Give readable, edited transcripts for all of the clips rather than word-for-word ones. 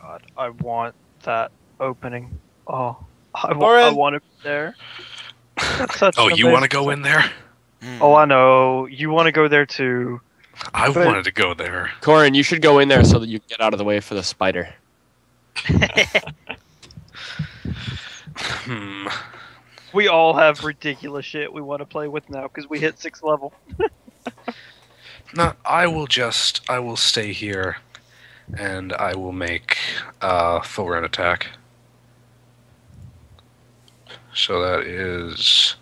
God, I want that opening. Oh, I Lauren. want it there. That's such Oh, an you want to amazing- go in there? Oh, I know. You want to go there too. I But- wanted to go there. Corin, you should go in there so that you can get out of the way for the spider. Hmm. We all have ridiculous shit we want to play with now because we hit 6th level. No, I will stay here, and I will make full round attack. So that is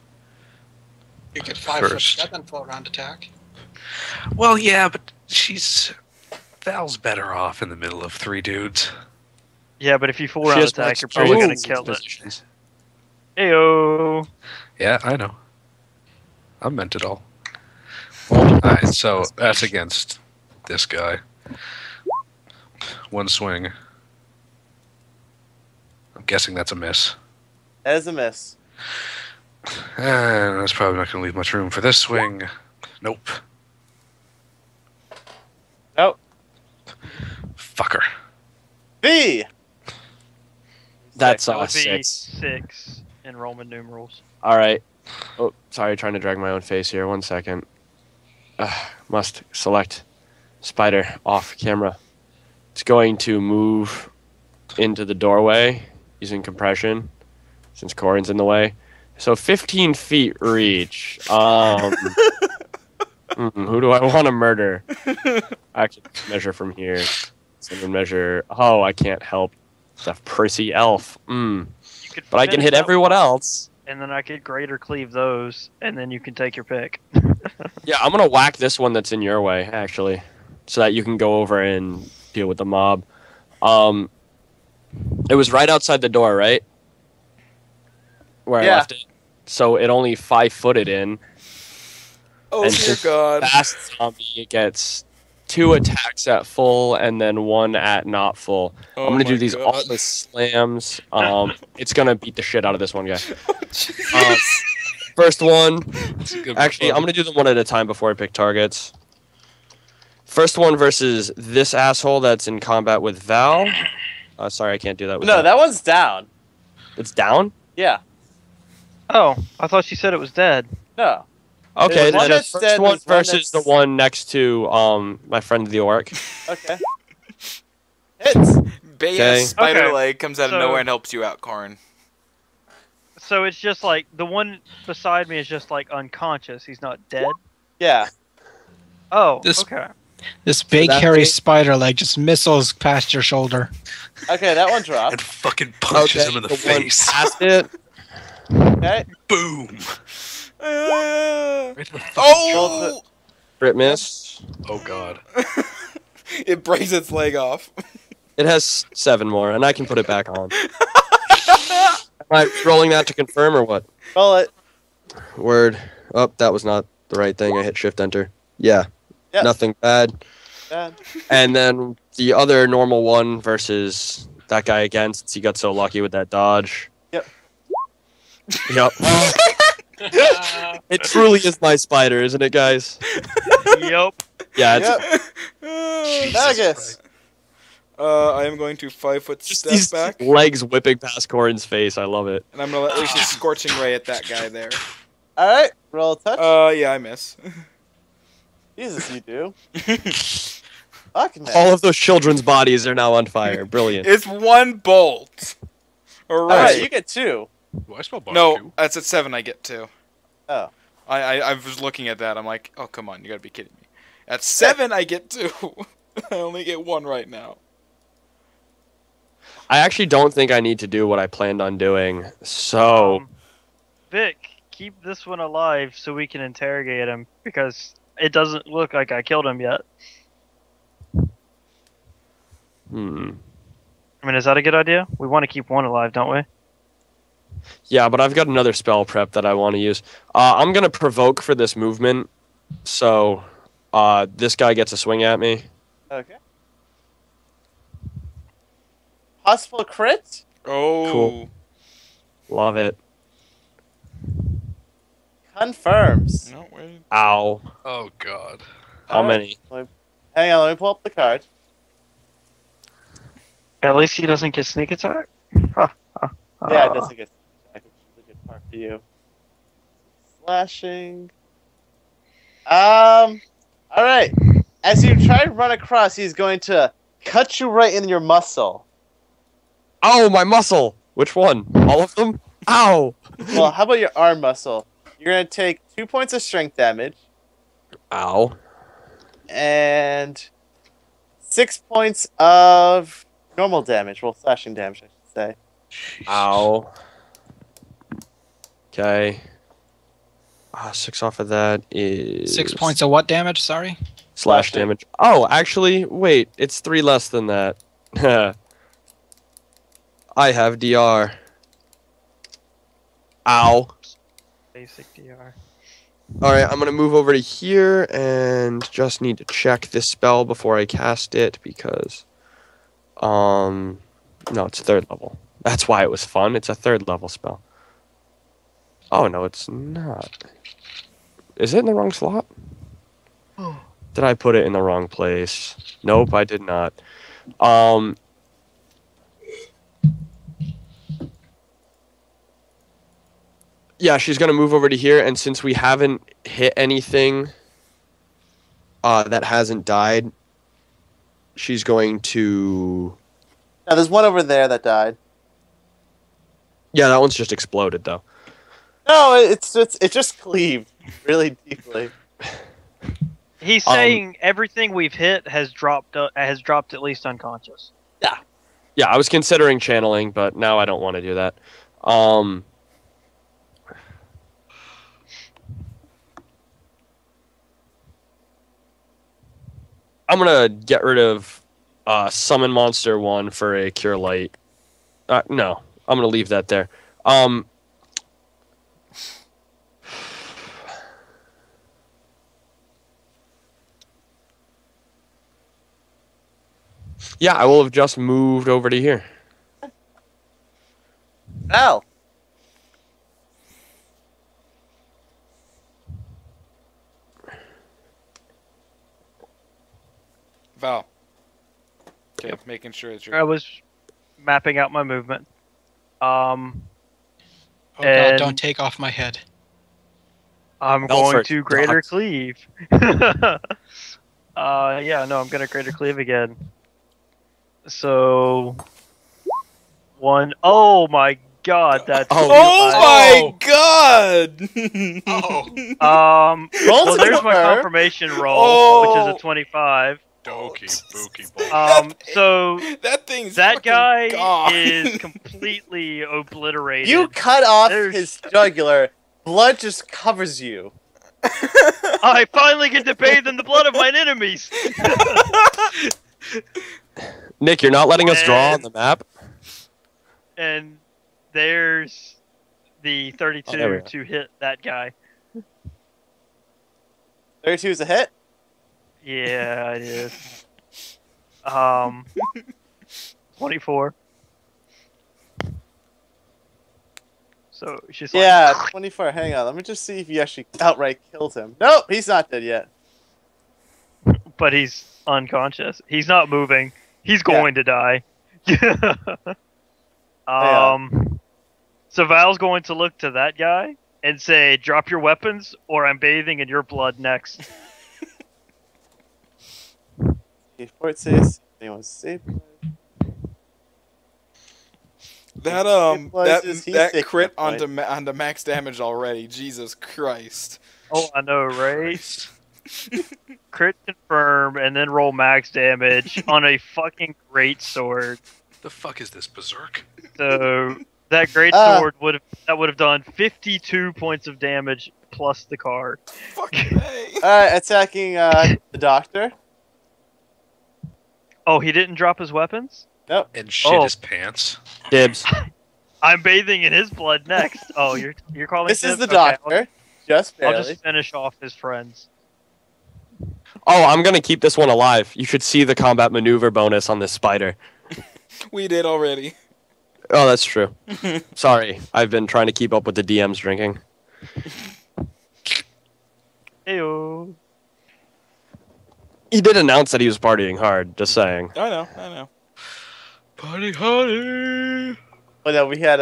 You get 5 foot First. step and full round attack. well, yeah, but Val's better off in the middle of 3 dudes. Yeah, but if you full She round has attack, more you're probably gonna experience in kill it. positions. Heyo. Yeah, I know. I meant it all. Alright, so that's against this guy. 1 swing. I'm guessing that's a miss. That is a miss. And that's probably not going to leave much room for this swing. Nope. Nope. Fucker. B. That's That would be 6. 6 in Roman numerals. All right. Oh, sorry, trying to drag my own face here. 1 second. Must select spider off camera. It's going to move into the doorway using compression since Corin's in the way. So 15 feet reach. Who do I want to murder? I can measure from here. So I'm gonna measure. Oh, I can't help the prissy elf. You could But I can finish hit that everyone one, else. and then I could greater cleave those, and then you can take your pick. Yeah, I'm gonna whack this one that's in your way, actually, so that you can go over and deal with the mob. It was right outside the door, right? Where I Yeah. left it. So it only 5-footed in. Oh And dear just God. Fast zombie gets 2 attacks at full and then 1 at not full. Oh I'm gonna do my these God. awful slams. It's gonna beat the shit out of this one guy. First one. Actually, I'm gonna do them one at a time before I pick targets. First one versus this asshole that's in combat with Val. Sorry, I can't do that with No, that one's down. It's down? Yeah. Oh, I thought you said it was dead. No. Okay, There's one then the that's first dead, one there's one versus the that's- one next to my friend the orc. Okay. Hits. Big Okay. ass spider Okay. leg comes out So- of nowhere and helps you out, Corin. So it's just like the one beside me is just like unconscious. He's not dead. Yeah. Oh, This- okay. This big that hairy big? spider leg just missiles past your shoulder. Okay, that one And dropped. fucking punches him in the one face. past it. Okay. Boom. Oh! Right in the fucking Oh! Crit miss. Oh god. It breaks its leg off. It has 7 more, and I can put it back on. Am I rolling that to confirm or what? Roll it. Word. Oh, that was not the right thing. I hit shift enter. Yeah. Yep. Nothing bad. Bad. And then the other normal one versus that guy again, since he got so lucky with that dodge. Yep. Yep. It truly is my spider, isn't it, guys? Yep. Yeah, it's Yep. Jesus Magus. Christ. I am going to 5-foot just step these back, legs whipping past Corin's face. I love it. and I'm gonna let loose a scorching ray at that guy there. All right. Roll a touch. Yeah, I miss. Jesus, you do. Fuck man. All of those children's bodies are now on fire. Brilliant. It's 1 bolt. All All right, right. you get 2. Do I spell barbecue? No, that's at 7. I get 2. Oh. I was looking at that. I'm like, oh come on, you gotta be kidding me. At 7, I get 2. I only get 1 right now. I actually don't think I need to do what I planned on doing. So, Vic, keep this one alive so we can interrogate him because it doesn't look like I killed him yet. I mean, is that a good idea? We want to keep one alive, don't we? yeah, but I've got another spell prep that I want to use. I'm going to provoke for this movement. So, this guy gets a swing at me. Okay. Possible crit? Oh. Cool. Love it. Confirms. No, wait. Ow. Oh god. How Alright. many? Hang on, let me pull up the card. At least he doesn't get sneak attack. Huh, Yeah, it doesn't get back, which is a good part for you. Slashing. Alright. As you try to run across, he's going to cut you right in your muscle. Oh, my muscle! Which one? All of them? Ow! Well, how about your arm muscle? You're going to take 2 points of strength damage Ow. and 6 points of normal damage. Well, slashing damage, I should say. Jesus. Ow. Okay. 6 off of that is... 6 points of what damage? Sorry. slash damage. Oh, actually, wait. It's 3 less than that. I have DR. Ow. Basic DR. Alright, I'm gonna move over to here and just need to check this spell before I cast it because... No, it's 3rd level. That's why it was fun. It's a 3rd level spell. Oh, no, it's not. Is it in the wrong slot? Did I put it in the wrong place? Nope, I did not. Yeah, she's gonna move over to here, and since we haven't hit anything that hasn't died, she's going to... Now, there's one over there that died. Yeah, that one's just exploded, though. No, it just cleaved really deeply. He's saying everything we've hit has dropped at least unconscious. Yeah, I was considering channeling, but now I don't want to do that. I'm gonna get rid of Summon Monster 1 for a Cure Light. No, I'm gonna leave that there. Yeah, I will have just moved over to here. Val. Val. Okay, making sure it's I your... was mapping out my movement. Oh god, And- don't take off my head. I'm Belfort, going to Greater not. Cleave. Yeah, no, I'm gonna Greater Cleave again. So 1. Oh my god, that's Oh my god! Oh. Roll well, to there's my confirm. confirmation roll, which is Oh. a 25. Dokey bookie bull. So That thing's that fucking guy gone. is completely obliterated. You cut off There's- his jugular. Blood just covers you. I finally get to bathe in the blood of my enemies. Nick, you're not letting us draw on the map? And there's the 32 Oh, there we go. to hit that guy. 32 is a hit. Yeah, it is. 24. So she's like, Yeah, 24. Hang on. Let me just see if you actually outright killed him. Nope, he's not dead yet. but he's unconscious. He's not moving. He's going to die. So Val's going to look to that guy and say, "Drop your weapons, or I'm bathing in your blood next." Fort says anyone's safe. That Realizes he's that taking crit a point. onto max damage already. Jesus Christ. Oh, I know, right? Crit confirm and then roll max damage on a fucking great sword. The fuck is this, Berserk? So that great sword would have done 52 points of damage plus the card. Fucking A. Alright, attacking the doctor. Oh, he didn't drop his weapons? Nope. And shit Oh. his pants. Dibs. I'm bathing in his blood next. Oh, you're calling This is dibs? the Okay, doctor. Just I'll barely. just finish off his friends. Oh, I'm gonna keep this one alive. You should see the combat maneuver bonus on this spider. We did already. Oh, that's true. Sorry, I've been trying to keep up with the DMs drinking. Heyo. He did announce that he was partying hard, just saying. I know. Party hardy. Well, no, we had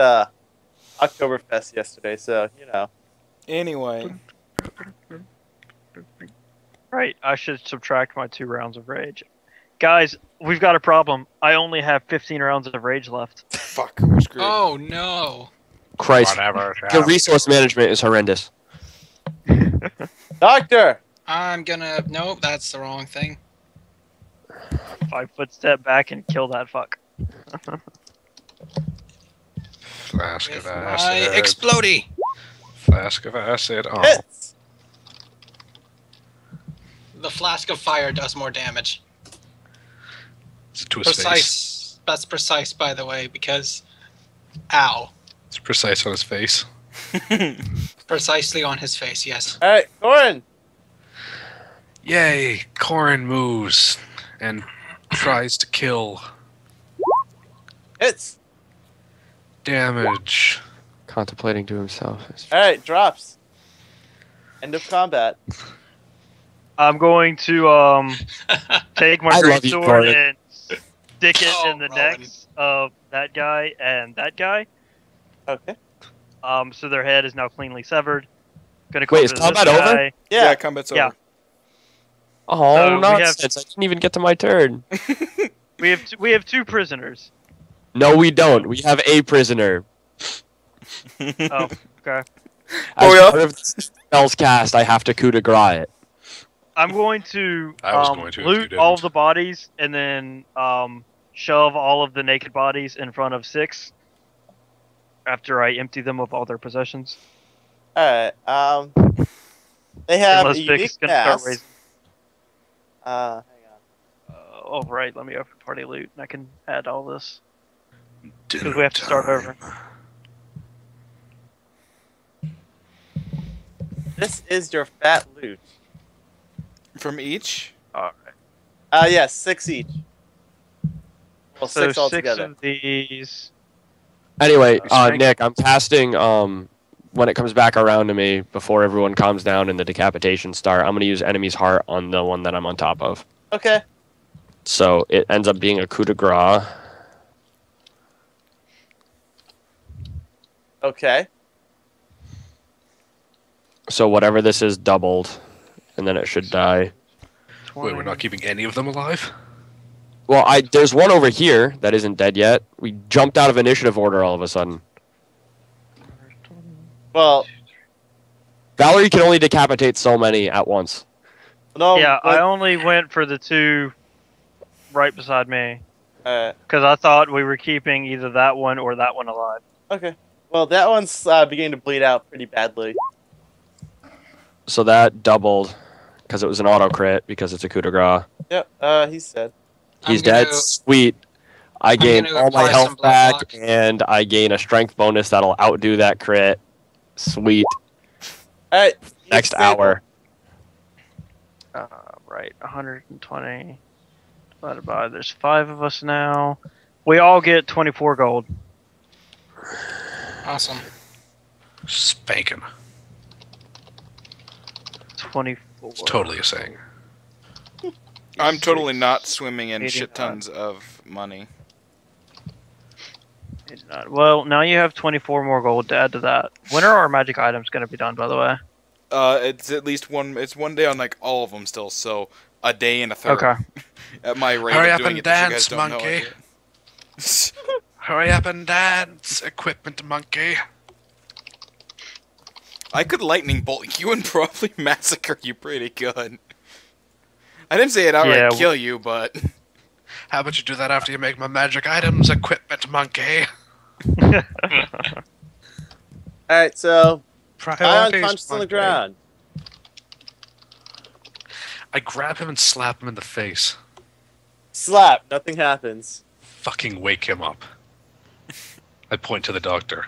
Oktoberfest yesterday, so you know. Anyway, Right, I should subtract my 2 rounds of rage. Guys, we've got a problem. I only have 15 rounds of rage left. fuck, we're screwed. Oh no. Christ. Whatever. Your resource management is horrendous. Doctor! I'm gonna. Nope, that's the wrong thing. 5 foot step back and kill that fuck. Flask of With my acid. explodey. Flask of acid. Oh, Hits! The flask of fire does more damage. it's to his face. Precise. That's precise, by the way, because. Ow. It's precise on his face. Precisely on his face, yes. Alright, Corin! Yay! Corin moves and tries to kill. Hits! Damage. Contemplating to himself. Alright, drops. End of combat. I'm going to take my I love you, greatsword Corin. and stick it Oh, in the Rowan. necks of that guy and that guy. Okay. So their head is now cleanly severed. Gonna Wait, come is to combat this over? guy. Yeah. combat's Yeah. over. Oh, So we nonsense. I didn't even get to my turn. We have 2 prisoners. No, we don't. We have a prisoner. Oh, okay. As yeah? part of the spell's cast, I have to coup de grace it. I'm going to, I was going to if you loot didn't. all of the bodies and then shove all of the naked bodies in front of 6 after I empty them of all their possessions. Alright, they have Unless a Vic unique is gonna start pass. raising. Hang on. Oh, right, let me open party loot and I can add all this. Dinner Because we have to start time. over. This is your fat loot. From each? Alright. Yes, 6 each. Well, So 6 6 altogether. of these. Anyway, Strength. Nick, I'm casting, when it comes back around to me, before everyone calms down and the decapitation start, I'm going to use Enemy's Heart on the one that I'm on top of. Okay. So it ends up being a coup de grace. Okay. So whatever this is doubled, and then it should die. Wait, we're not keeping any of them alive? Well, there's one over here that isn't dead yet. We jumped out of initiative order all of a sudden. Well, Valerie can only decapitate so many at once. no. Yeah, I but- only went for the 2 right beside me. Alright. Because I thought we were keeping either that one or that one alive. Okay. Well, that one's beginning to bleed out pretty badly. So that doubled, because it was an auto crit, because it's a coup de grace. Yep, he's dead. He's I'm gonna- dead. Sweet. I gain gonna all my apply some health blood back, block. and I gain a strength bonus that'll outdo that crit. Sweet. Alright. Next hour. Right, 120 divided by. There's 5 of us now. We all get 24 gold. Awesome. Spanking. 24. It's totally a saying. I'm totally not swimming in 89. shit tons of money. 89. Well, now you have 24 more gold to add to that. When are our magic items going to be done, by the way? It's at least one. It's one day on like all of them still. So a day and a third. Okay. At my rate Hurry of up doing and it, that you dance, guys don't know monkey. it. Hurry up and dance, equipment monkey. I could lightning bolt you and probably massacre you pretty good. I didn't say it outright Yeah, kill you, but How about you do that after you make my magic items, equipment monkey? Alright, so I Priorities, unconscious on the monkey. ground. I grab him and slap him in the face. Slap. Nothing happens. Fucking wake him up. I point to the doctor.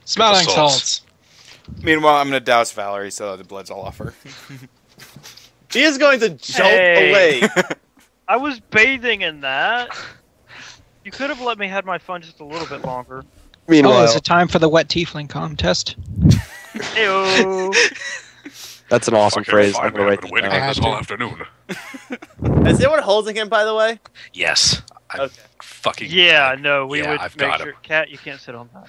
Smelling salts. salts. meanwhile I'm gonna douse Valerie so the blood's all off her. He is going to jolt Hey. away. I was bathing in that. You could have let me have my fun just a little bit longer. Meanwhile, Oh, is it time for the wet tiefling contest? Ew. that's an awesome Fucking phrase. fine, I'm gonna man. write I've been that waiting down. on this I had all afternoon. Is anyone holding him, by the way? Yes. I Okay. fucking Yeah, no, we yeah, would I've make got sure. him. Cat, you can't sit on that.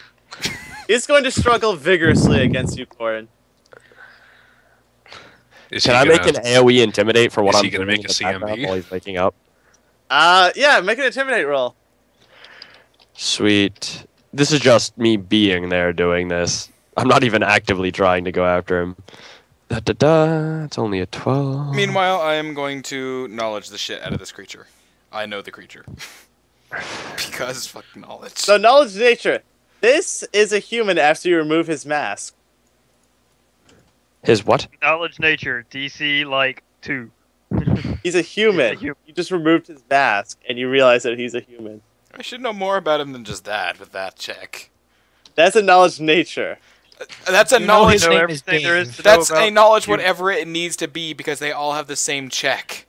He's going to struggle vigorously against you, Corin. Is Can he I make gonna? an AoE intimidate for what Is I'm he gonna doing make in a the background CMB? while he's waking up? Yeah, make an intimidate roll. Sweet. This is just me being there doing this. I'm not even actively trying to go after him. Da da da. It's only a 12. Meanwhile, I am going to knowledge the shit out of this creature. I know the creature. Because fuck knowledge. So, knowledge nature. This is a human after you remove his mask. His what? Knowledge nature, DC like 2. He's a human. He's a hu- You just removed his mask, and you realize that he's a human. I should know more about him than just that with that check. That's a knowledge nature. That's a You know knowledge. his know name everything is there Dave. is to know That's about a knowledge you. whatever it needs to be because they all have the same check.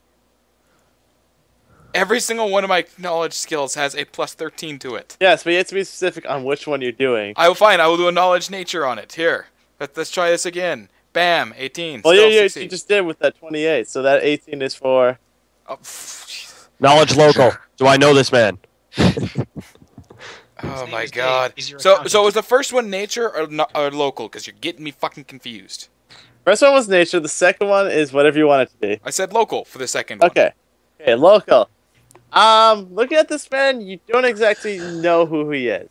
Every single one of my knowledge skills has a plus 13 to it. Yes, but you have to be specific on which one you're doing. I will do a knowledge nature on it. Here. Let's try this again. Bam, 18. Well, Still you succeed. just did with that 28, so that 18 is for... Oh, jeez. Knowledge local. Do I know this man? Oh name my is Dave. god. He's your So accountant. was the first one nature or local? Because you're getting me fucking confused. First one was nature, the second one is whatever you want it to be. I said local for the second one. Okay. Okay, local. Looking at this man, you don't exactly know who he is.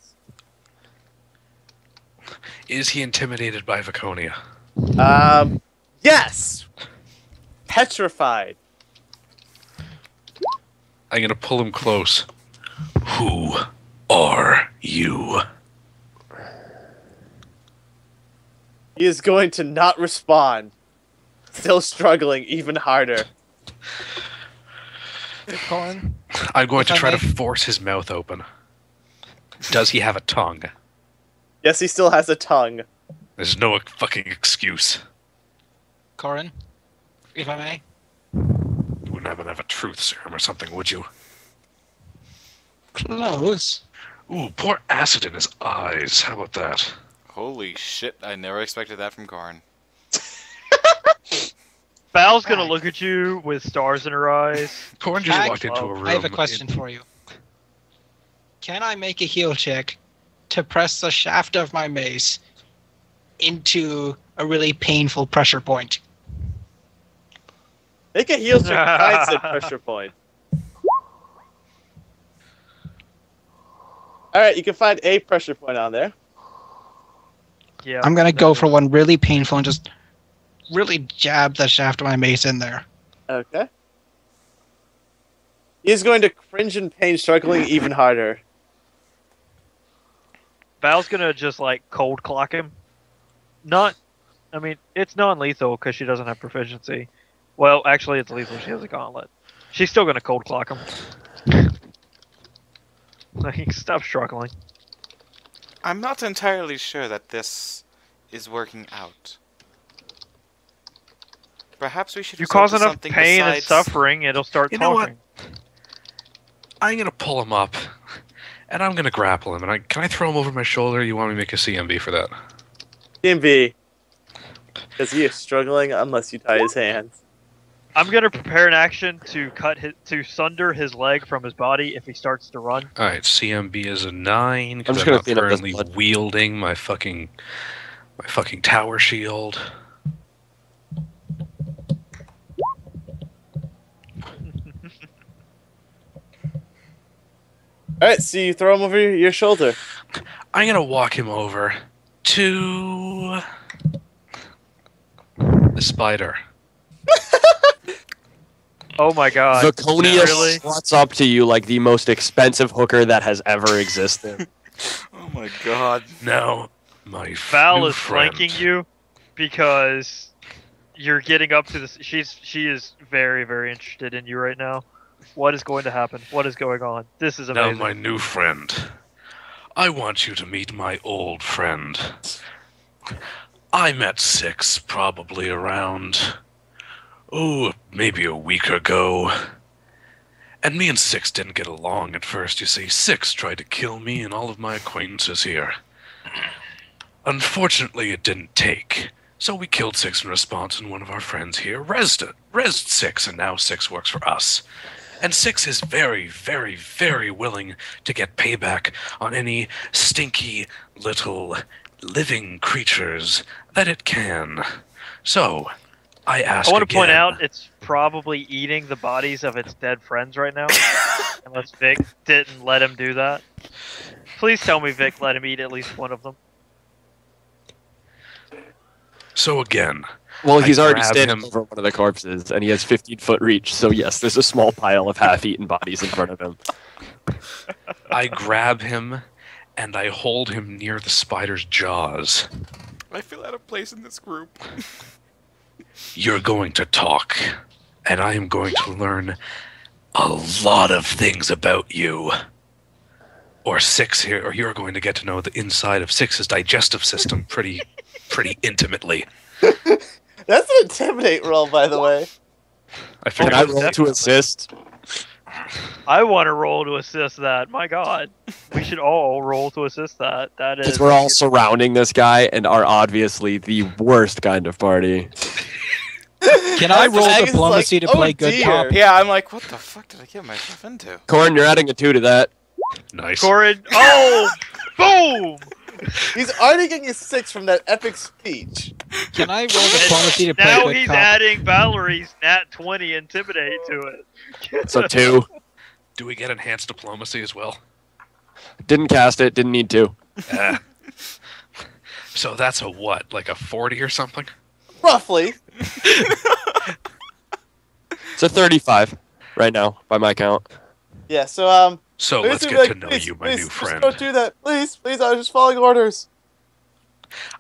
Is he intimidated by Viconia? Yes! Petrified. I'm gonna pull him close. Who are you? He is going to not respond. Still struggling even harder. Corin, I'm going to If I try to may? force his mouth open. Does he have a tongue? Yes, he still has a tongue. There's no fucking excuse. Corin, if I may. You wouldn't happen to have a truth serum or something, would you? Close. Ooh, pour acid in his eyes. How about that? Holy shit, I never expected that from Karn. Val's gonna look at you with stars in her eyes. Corin just I- walked into a room. I have a question for you. Can I make a heal check to press the shaft of my mace into a really painful pressure point? Make a heal check to find said pressure point. Alright, you can find a pressure point on there. Yeah. I'm gonna go for one really painful and just really jab the shaft of my mace in there. Okay. He's going to cringe in pain, struggling even harder. Val's gonna just like cold clock him. I mean, it's non-lethal because she doesn't have proficiency. Well, actually, it's lethal. She has a gauntlet. She's still gonna cold clock him. Like, stop struggling. I'm not entirely sure that this is working out. Perhaps we should You resort cause to enough something pain and besides- suffering, it'll start You know what? talking. I'm gonna pull him up, and I'm gonna grapple him. And can I throw him over my shoulder? You want me to make a CMB for that? TMB. Because he is struggling unless you tie his hands. I'm gonna prepare an action to to sunder his leg from his body if he starts to run. All right, CMB is a 9 because just I'm gonna not clean up this currently blood. wielding my fucking tower shield. Alright, so you throw him over your shoulder. I'm gonna walk him over to the spider. Oh my god. Viconia Really? sluts up to you like the most expensive hooker that has ever existed. Oh my god. Now, my Val new is friend. flanking you because you're getting up to this. She is very, very interested in you right now. What is going to happen? What is going on? This is Now, amazing. my new friend. I want you to meet my old friend. I met Six probably around, maybe a week ago. And me and Six didn't get along at first, you see. Six tried to kill me and all of my acquaintances here. Unfortunately, it didn't take. So we killed Six in response, and one of our friends here rezzed Six, and now Six works for us. And Six is very, very, very willing to get payback on any stinky little living creatures that it can. So, I ask I want to again. point out it's probably eating the bodies of its dead friends right now. Unless Vic didn't let him do that. Please tell me Vic let him eat at least one of them. So again, Well, he's I already grab standing him. over one of the corpses, and he has 15-foot reach. So yes, there's a small pile of half-eaten bodies in front of him. I grab him, and I hold him near the spider's jaws. I feel out of place in this group. You're going to talk, and I am going to learn a lot of things about you. Or Six here, or you're going to get to know the inside of Six's digestive system pretty intimately. That's an intimidate roll, by the way. I Can figured I I roll to definitely. assist? I want to roll to assist that. My God, we should all roll to assist that. That is. Because we're all surrounding this guy and are obviously the worst kind of party. Can I roll Agnes is diplomacy like, to play "Oh, good dear." cop? Yeah, I'm like, what the fuck did I get myself into? Corin, you're adding a 2 to that. nice. Corin. Oh, boom! He's already getting a 6 from that epic speech. Can I roll diplomacy to play Now good he's cop? adding Valerie's nat 20 intimidate to it. So 2. Do we get enhanced diplomacy as well? Didn't cast it, didn't need to. Ah. So that's a what, like a 40 or something? Roughly. It's a 35 right now, by my count. Yeah, so, So please let's do, get like, to know please, you, my please, new just friend. don't do that. Please, please, I was just following orders.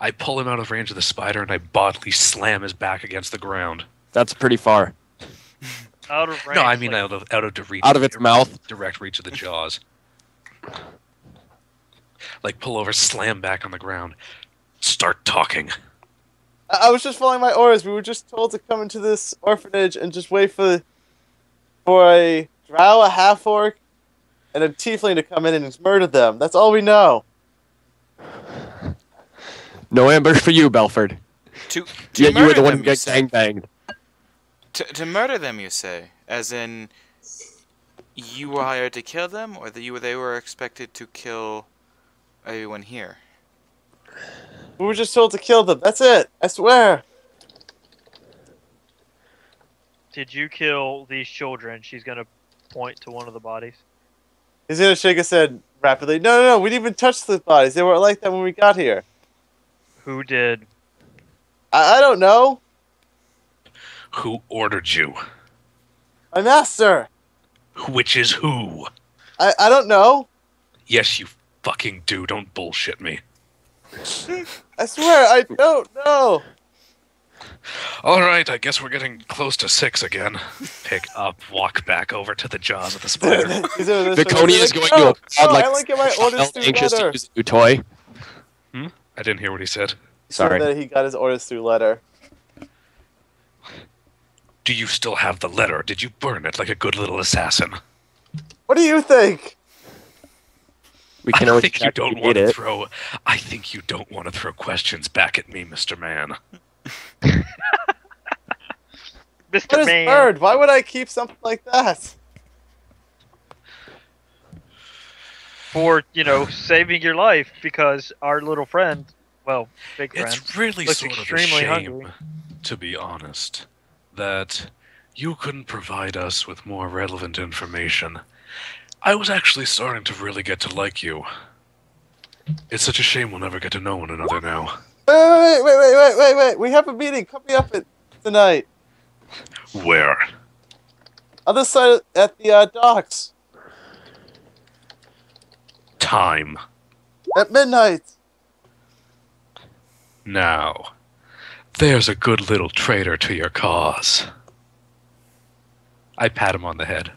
I pull him out of range of the spider and I bodily slam his back against the ground. That's pretty far. Out of range. No, I mean like, out of the reach. Out of its mouth? Direct reach of the jaws. Like pull over, slam back on the ground, start talking. I was just following my orders. We were just told to come into this orphanage and just wait for a drow, a half-orc, and a tiefling to come in and murder them. That's all we know. No ambush for you, Belford. To Yet you were the murder one them, who gets say? gangbanged. To murder them, you say? As in, you were hired to kill them, or that they were expected to kill everyone here? We were just told to kill them. That's it. I swear. Did you kill these children? She's gonna point to one of the bodies. He's gonna shake his head rapidly. No, no, no. We didn't even touch the bodies. They weren't like that when we got here. Who did? I don't know. Who ordered you? My master. Which is who? I don't know. Yes, you fucking do. Don't bullshit me. I swear, I don't know. All right, I guess we're getting close to 6 again. Pick up, walk back over to the jaws of the spider. Viconia is going to no, applaud like I only get my orders through anxious to letter. use a new toy. I didn't hear what he said. He said Sorry. that he got his orders through letter. Do you still have the letter? Or did you burn it like a good little assassin? What do you think? We can I always think you check don't if we want need to it. throw. I think you don't want to throw questions back at me, Mr. Man. Mr. What is Man. bird? Why would I keep something like that? For, saving your life because our little friend, well, big friend, It's really looks sort of a extremely shame, hungry. to be honest, that you couldn't provide us with more relevant information. I was actually starting to really get to like you. It's such a shame we'll never get to know one another now. Wait. We have a meeting. Come me up tonight. Where? Other side at the docks. Time. At midnight. Now. There's a good little traitor to your cause. I pat him on the head.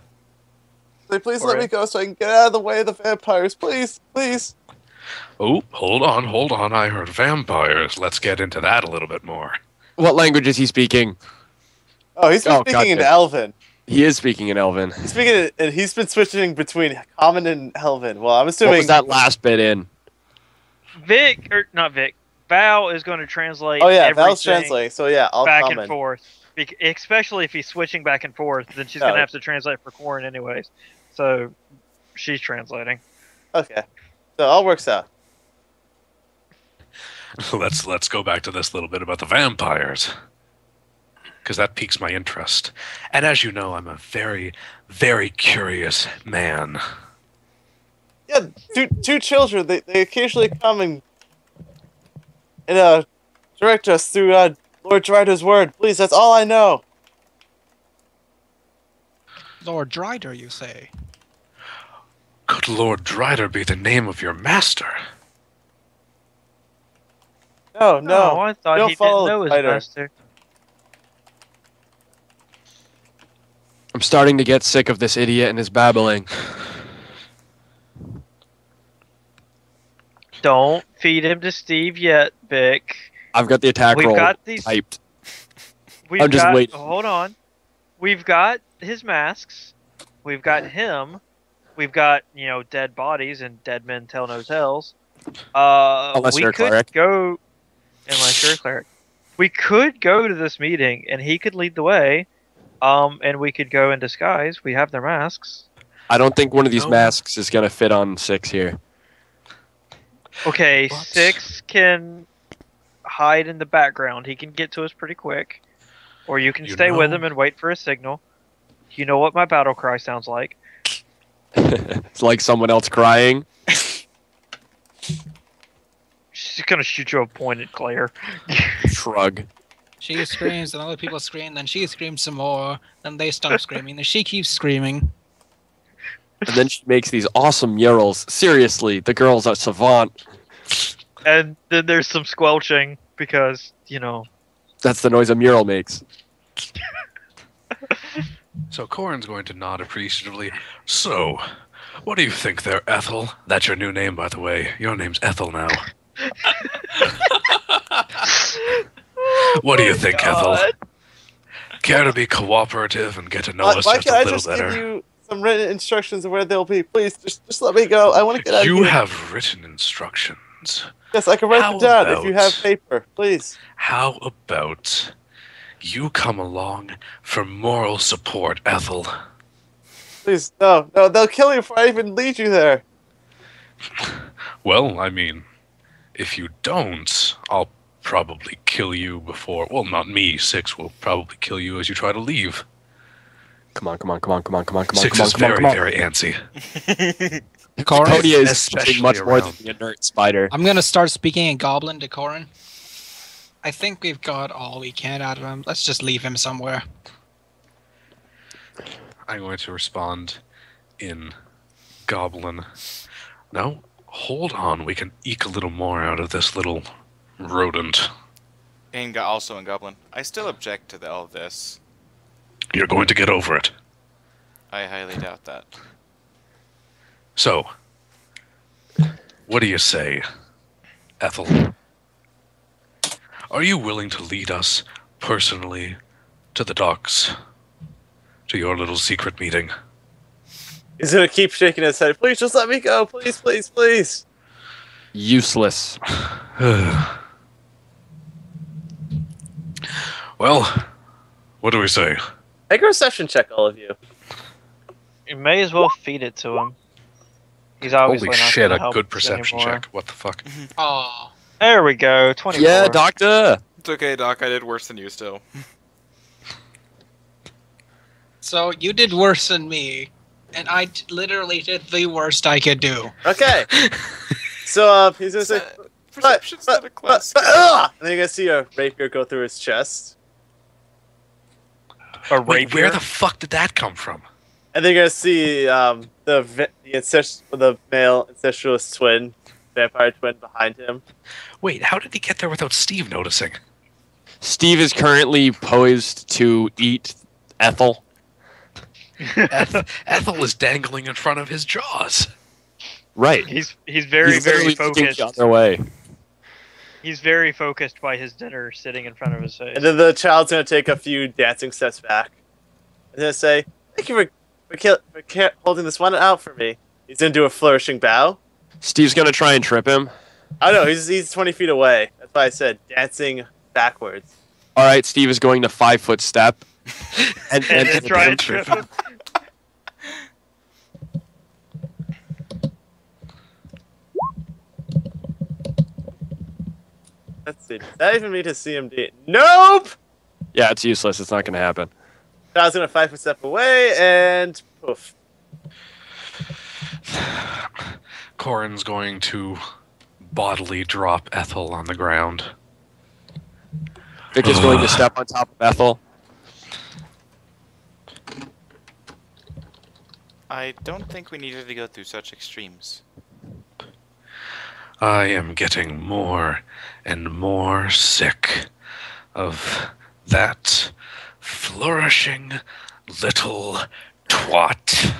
Say, please let me go so I can get out of the way of the vampires. Please, please. Oh, hold on. I heard vampires. Let's get into that a little bit more. What language is he speaking? Oh, he's been Oh, speaking in gotcha. Elven. He is speaking in Elven. And he's been switching between Common and Elven. Well, I'm What assuming. was that last bit in? Not Vic. Val is going to translate. Oh yeah, everything Val's translating. So yeah, all back Common. and forth. Especially if he's switching back and forth, then she's gonna have to translate for Corin anyways. So she's translating. Okay, so all works out. Let's go back to this little bit about the vampires, because that piques my interest. And as you know, I'm a very, very curious man. Yeah, two children. They occasionally come and direct us through Lord Drider's word. Please, that's all I know. Lord Drider, you say? Could Lord Drider be the name of your master? No, Oh, I thought don't he follow didn't know his Drider. master. I'm starting to get sick of this idiot and his babbling. Don't feed him to Steve yet, Vic. I've got the attack We've roll got these. typed. We've I'm just got, waiting. Hold on. We've got his masks. We've got him. We've got, dead bodies and dead men tell no tales. Unless we you're a could cleric. go. Unless you're a cleric. We could go to this meeting and he could lead the way. And we could go in disguise. We have their masks. I don't think one of these No. masks is going to fit on 6 here. Okay, What? 6 can hide in the background. He can get to us pretty quick. Or you can You stay with know- him and wait for a signal. You know what my battle cry sounds like. It's like someone else crying. She's gonna shoot you a pointed Claire. Shrug. She screams, and other people scream, then she screams some more, then they stop screaming, then she keeps screaming. And then she makes these awesome yells. Seriously, the girl's a savant. And then there's some squelching because, That's the noise a mural makes. So Corin's going to nod appreciatively. So, what do you think there, Ethel? That's your new name, by the way. Your name's Ethel now. What do you think, Ethel? Care to be cooperative and get to know us Why just a can't I little just better? give you some written instructions of where they'll be? Please, just let me go. I want to get out of You here. have written instructions. Yes, I can write How them down if you about- have paper. Please. How about you come along for moral support, Ethel? Please, no, they'll kill you before I even lead you there. Well, I mean, if you don't, I'll probably kill you before. Well, not me. 6 will probably kill you as you try to leave. Come on. 6 is very, very antsy. Corin, Podia is Especially something much more than around- the inert spider. I'm gonna start speaking in Goblin to Corin. I think we've got all we can out of him. Let's just leave him somewhere. I'm going to respond in Goblin. No, hold on. We can eke a little more out of this little rodent. And also in Goblin. I still object to all this. You're going to get over it. I highly doubt that. So, what do you say, Ethel? Are you willing to lead us personally to the docks? To your little secret meeting? He's gonna keep shaking his head. Please, just let me go. Please, please, please. Useless. Well, what do we say? Make a reception check, all of you. you may as well feed it to him. He's obviously Holy not shit, gonna a help good us perception anymore. check. What the fuck? Oh, There we go. 24. Yeah, doctor. It's okay, Doc. I did worse than you still. so you did worse than me, and I literally did the worst I could do. Okay. So he's gonna say, Perception's not a class. and then you're gonna see a rapier go through his chest, A Wait, rapier. where the fuck did that come from? and then you're gonna see the male incestuous twin, vampire twin behind him. Wait, how did he get there without Steve noticing? Steve is currently poised to eat Ethel. Ethel is dangling in front of his jaws. Right. He's very He's very literally looking focused. the other way. He's very focused by his dinner sitting in front of his face. And then the child's gonna take a few dancing steps back, and gonna say, "Thank you for holding this one out for me." He's gonna do a flourishing bow. Steve's gonna try and trip him. I don't know. He's 20 feet away. That's why I said dancing backwards. All right, Steve is going to 5-foot step and And try and trip him. Let's see. Does that even meet his CMD? Nope! Yeah, it's useless. It's not going to happen. I was going to 5-foot step away, and poof. Corin's going to bodily drop Ethel on the ground. Vic is going to step on top of Ethel. I don't think we needed to go through such extremes. I am getting more and more sick of that flourishing little twat.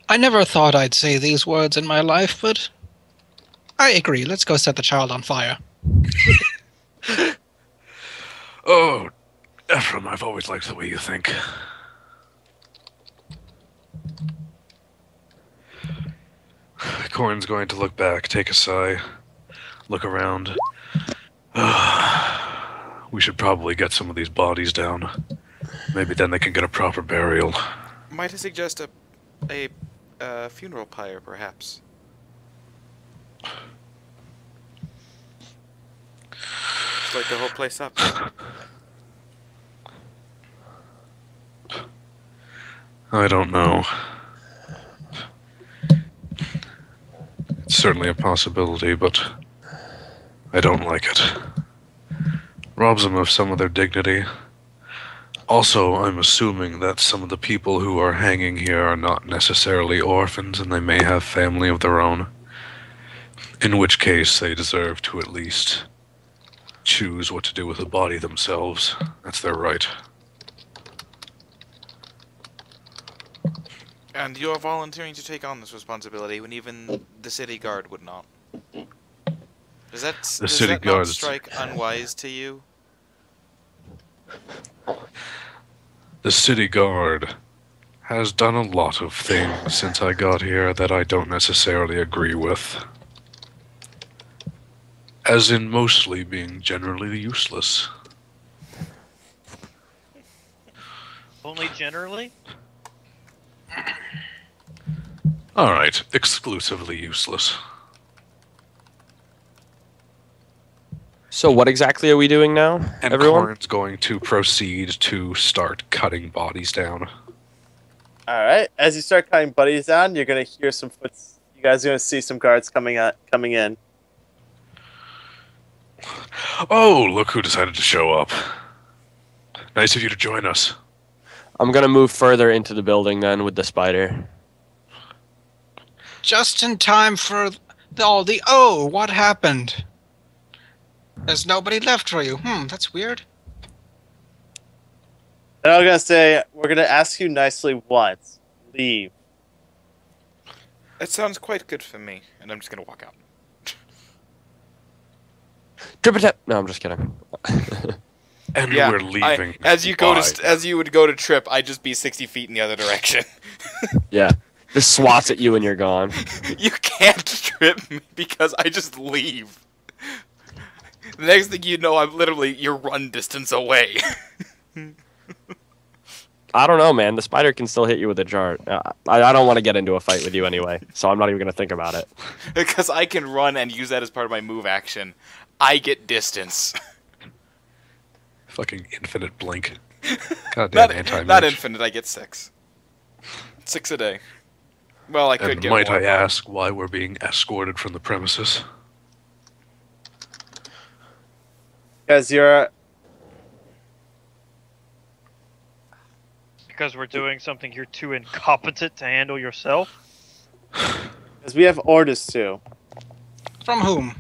I never thought I'd say these words in my life, but I agree. Let's go set the child on fire. Oh, Ephraim, I've always liked the way you think. Corin's going to look back, take a sigh, look around. We should probably get some of these bodies down. Maybe then they can get a proper burial. Might I suggest a funeral pyre, perhaps? Just light the whole place up. I don't know. It's certainly a possibility, but I don't like it. Robs them of some of their dignity. Also, I'm assuming that some of the people who are hanging here are not necessarily orphans and they may have family of their own. In which case, they deserve to at least choose what to do with the body themselves. That's their right. And you're volunteering to take on this responsibility when even the city guard would not. Does that not strike unwise to you? The city guard has done a lot of things since I got here that I don't necessarily agree with. As in mostly being generally useless. Only generally? Alright, exclusively useless. So what exactly are we doing now, And everyone? Corin's going to proceed to start cutting bodies down. Alright, as you start cutting buddies down, you're going to hear some foots. You guys are going to see some guards coming in. Oh, look who decided to show up. Nice of you to join us. I'm going to move further into the building then with the spider. Just in time for oh, what happened? There's nobody left for you. That's weird. And I'm going to say, we're going to ask you nicely once. Leave. That sounds quite good for me, and I'm just gonna walk out. Trip. No, I'm just kidding. And we're leaving. As you would go to trip, I'd just be 60 feet in the other direction. Yeah. Just swats at you and you're gone. You can't trip me because I just leave. The next thing you know, I'm literally your run distance away. I don't know, man. The spider can still hit you with a jar. I don't want to get into a fight with you anyway, so I'm not even going to think about it. Because I can run and use that as part of my move action. I get distance. Fucking infinite blink. Goddamn anti-mage. Not infinite, I get 6. 6 a day. Well, I could And get might more. I ask why we're being escorted from the premises? Because you're... Because we're doing something you're too incompetent to handle yourself? Because we have orders to. From whom?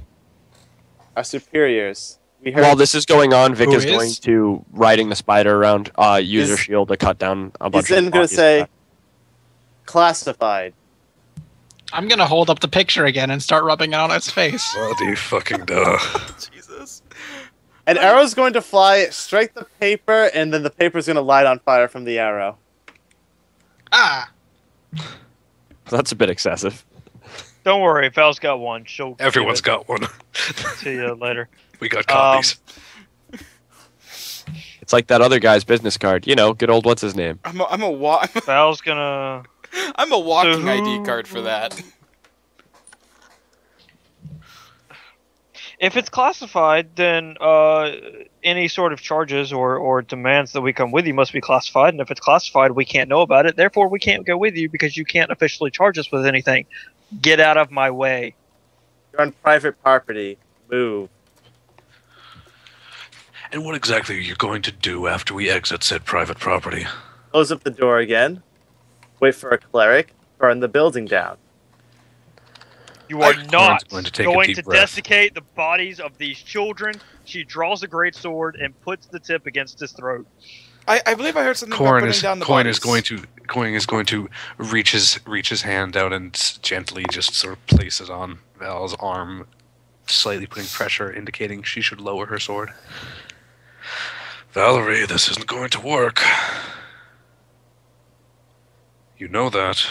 Our superiors. We heard... While this is going on, Vic Who is going to riding the spider around, use her shield to cut down a bunch He's of then going to bodies. say, classified. I'm gonna hold up the picture again and start rubbing it on its face. Bloody fucking duh. Jesus. An arrow's going to fly, strike the paper, and then the paper's going to light on fire from the arrow. Ah! That's a bit excessive. Don't worry, Val's got one. She'll Everyone's give got one. it to you later. We got copies. It's like that other guy's business card. You know, good old what's his name? Val's gonna. I'm a walking So who- ID card for that. If it's classified, then any sort of charges or demands that we come with you must be classified. And if it's classified, we can't know about it. Therefore, we can't go with you because you can't officially charge us with anything. Get out of my way. You're on private property. Move. And what exactly are you going to do after we exit said private property? Close up the door again. Wait for a cleric. Burn the building down. You are not going to take going a deep to breath. desiccate the bodies of these children. She draws a great sword and puts the tip against his throat. I believe I heard something about Corin putting is down the Corin bodies. is going to reach his hand out and gently just sort of place it on Val's arm, slightly putting pressure, indicating she should lower her sword. Valerie, this isn't going to work. You know that.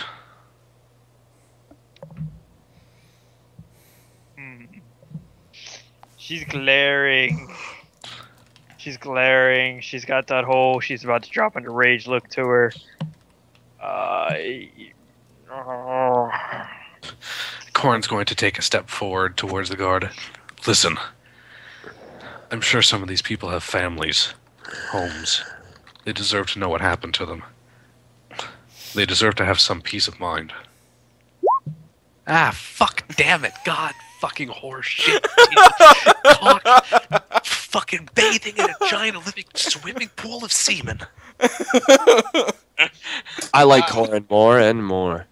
She's glaring. She's glaring. She's got that whole she's about to drop into rage look to her. Corin's going to take a step forward towards the guard. Listen, I'm sure some of these people have families, homes. They deserve to know what happened to them. They deserve to have some peace of mind. Ah, fuck, damn it, God, fucking horse shit. Cock, fucking bathing in a giant living swimming pool of semen. I like Corin more and more.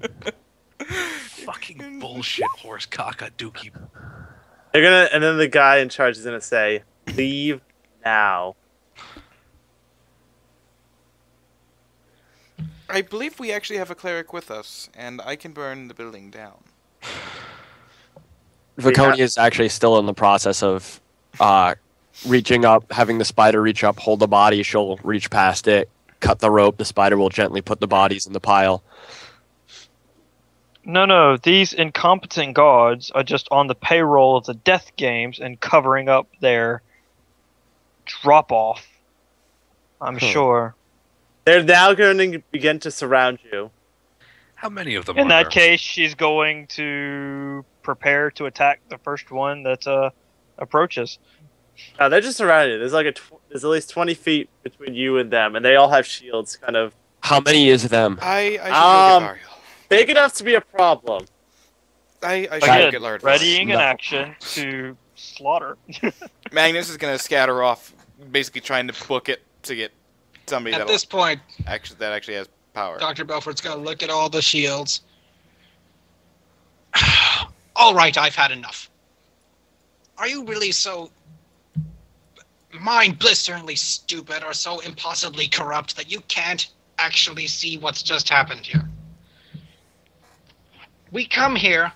Fucking bullshit, horse cock, a dookie. They're gonna, and then the guy in charge is gonna say, "Leave now." I believe we actually have a cleric with us, and I can burn the building down. Viconia is actually still in the process of reaching up, having the spider reach up, hold the body. She'll reach past it, cut the rope. The spider will gently put the bodies in the pile. No, these incompetent gods are just on the payroll of the death games and covering up their drop-off. I'm sure. They're now going to begin to surround you. How many of them In are that there? case, she's going to prepare to attack the first one that approaches. They're just surrounded you. There's like there's at least 20 feet between you and them, and they all have shields, kind of How many is them? I should go get Ariel. big enough to be a problem. I should go Again, get Lard. readying an No. action to slaughter. Magnus is gonna scatter off, basically trying to book it to get somebody At that this point, actually has power. Dr. Belfort's gonna look at all the shields. All right, I've had enough. Are you really so mind-blisteringly stupid or so impossibly corrupt that you can't actually see what's just happened here? We come here